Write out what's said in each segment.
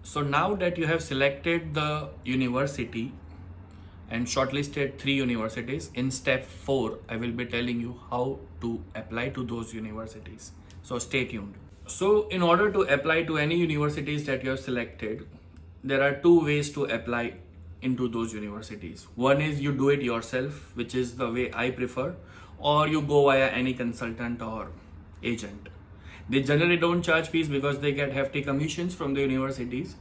So now that you have selected the university and shortlisted 3 universities, in step 4 I will be telling you how to apply to those universities. So stay tuned. So in order to apply to any universities that you have selected, there are 2 ways to apply into those universities. One is you do it yourself, which is the way I prefer, or you go via any consultant or agent. They generally don't charge fees because they get hefty commissions from the universities.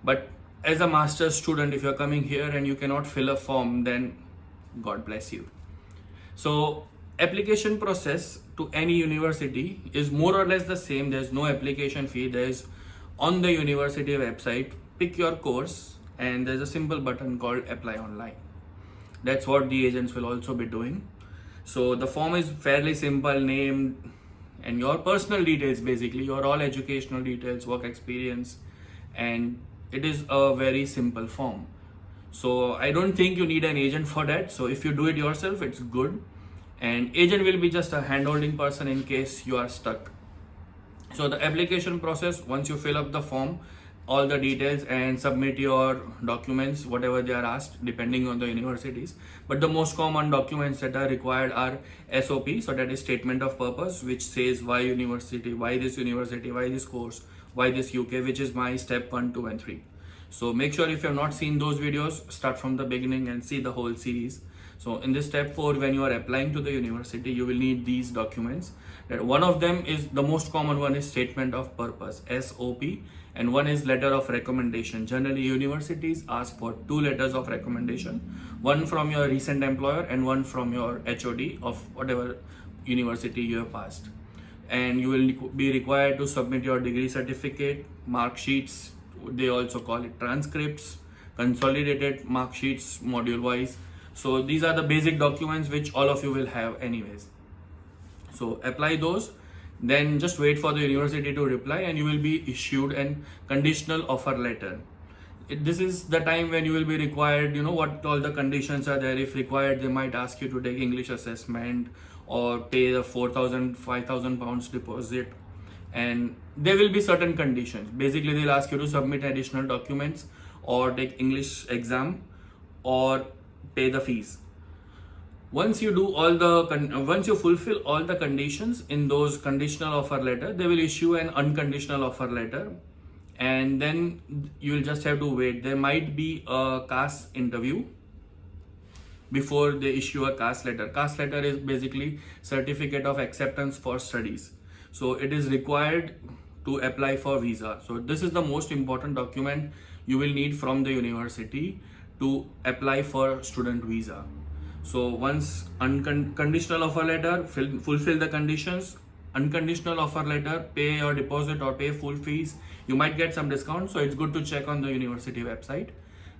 But as a master's student, if you're coming here and you cannot fill a form, then God bless you. So application process to any university is more or less the same. There's no application fee. There's on the university website, pick your course, and there's a simple button called apply online. That's what the agents will also be doing. So the form is fairly simple, name and your personal details, basically your all educational details, work experience, and it is a very simple form. So I don't think you need an agent for that. So if you do it yourself, it's good. And agent will be just a hand-holding person in case you are stuck. So the application process, once you fill up the form, all the details and submit your documents, whatever they are asked, depending on the universities. But the most common documents that are required are SOP, so that is statement of purpose, which says why university, why this course, why this UK, which is my step 1, 2 and 3. So make sure if you have not seen those videos, start from the beginning and see the whole series. So in this step 4, when you are applying to the university, you will need these documents. That one of them is the most common one is statement of purpose, SOP, and one is letter of recommendation. Generally, universities ask for 2 letters of recommendation, one from your recent employer and one from your HOD of whatever university you have passed. And you will be required to submit your degree certificate, mark sheets, they also call it transcripts, consolidated mark sheets module wise. So these are the basic documents which all of you will have anyways. So apply those, then just wait for the university to reply and you will be issued an conditional offer letter. This is the time when you will be required, what all the conditions are there. If required, they might ask you to take English assessment or pay the 4,000, 5,000 pounds deposit. And there will be certain conditions. Basically, they'll ask you to submit additional documents or take English exam or pay the fees. Once you fulfill all the conditions in those conditional offer letter, they will issue an unconditional offer letter, and then you will just have to wait. There might be a CAS interview before they issue a CAS letter. CAS letter is basically certificate of acceptance for studies. So it is required to apply for visa. So this is the most important document you will need from the university to apply for student visa. So once conditional offer letter, fulfill the conditions, unconditional offer letter, pay your deposit or pay full fees, you might get some discount. So it's good to check on the university website.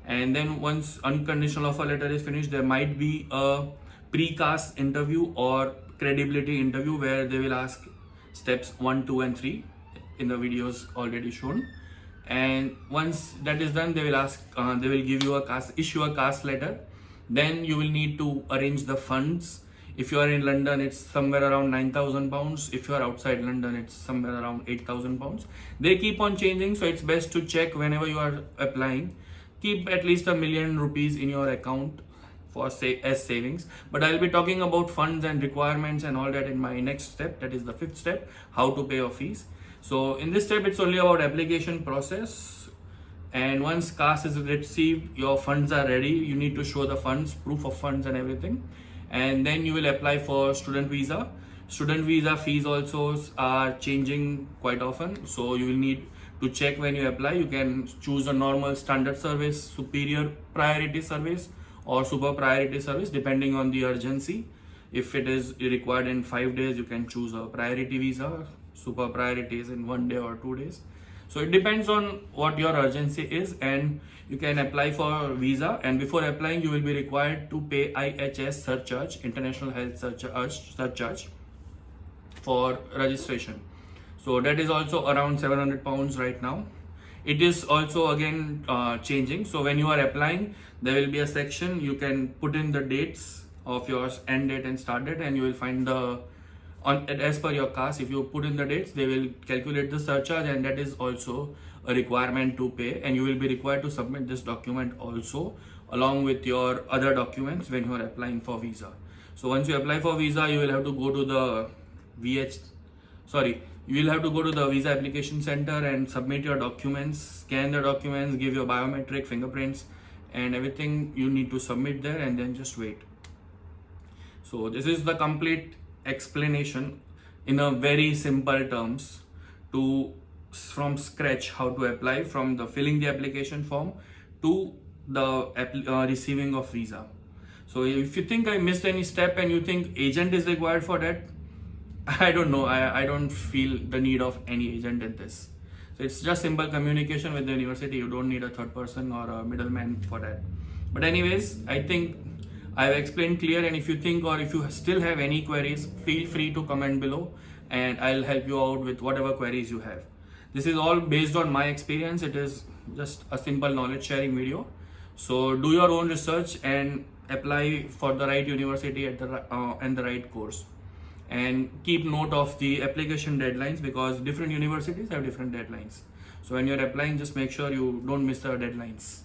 And then once unconditional offer letter is finished, there might be a pre-CAS interview or credibility interview where they will ask steps 1, 2 and 3 in the videos already shown. And once that is done, they will give you issue a CAS letter. Then you will need to arrange the funds. If you are in London, it's somewhere around 9,000 pounds. If you are outside London, it's somewhere around 8,000 pounds. They keep on changing, so it's best to check whenever you are applying. Keep at least £1 million in your account for as savings. But I'll be talking about funds and requirements and all that in my next step. That is the 5th step, how to pay your fees. So in this step, it's only about application process. And once CAS is received, your funds are ready. You need to show the funds, proof of funds and everything. And then you will apply for student visa. Student visa fees also are changing quite often. So you will need to check when you apply. You can choose a normal standard service, superior priority service or super priority service depending on the urgency. If it is required in 5 days, you can choose a priority visa. Super priority is in 1 day or 2 days. So it depends on what your urgency is, and you can apply for visa. And before applying, you will be required to pay IHS surcharge, International Health surcharge for registration. So that is also around 700 pounds right now. It is also again changing. So when you are applying, there will be a section you can put in the dates of your end date and start date, and you will find the as per your caste. If you put in the dates, they will calculate the surcharge, and that is also a requirement to pay, and you will be required to submit this document also along with your other documents when you are applying for visa. So once you apply for visa, you will have to go to the you will have to go to the visa application center and submit your documents, scan the documents, give your biometric fingerprints and everything you need to submit there, and then just wait. So this is the complete explanation in a very simple terms to from scratch how to apply, from the filling the application form to the receiving of visa. So if you think I missed any step and you think agent is required for that, I don't know. I don't feel the need of any agent in this. So it's just simple communication with the university. You don't need a third person or a middleman for that. But anyways, I think I've explained clear, and if you think or if you still have any queries, feel free to comment below and I'll help you out with whatever queries you have. This is all based on my experience. It is just a simple knowledge sharing video. So do your own research and apply for the right university at and the right course. And keep note of the application deadlines, because different universities have different deadlines. So when you're applying, just make sure you don't miss the deadlines.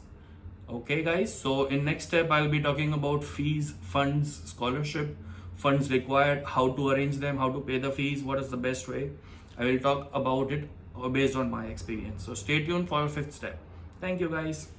Okay guys, so in next step I'll be talking about fees, funds, scholarship, funds required, how to arrange them, how to pay the fees, what is the best way. I will talk about it based on my experience. So stay tuned for our fifth step. Thank you guys.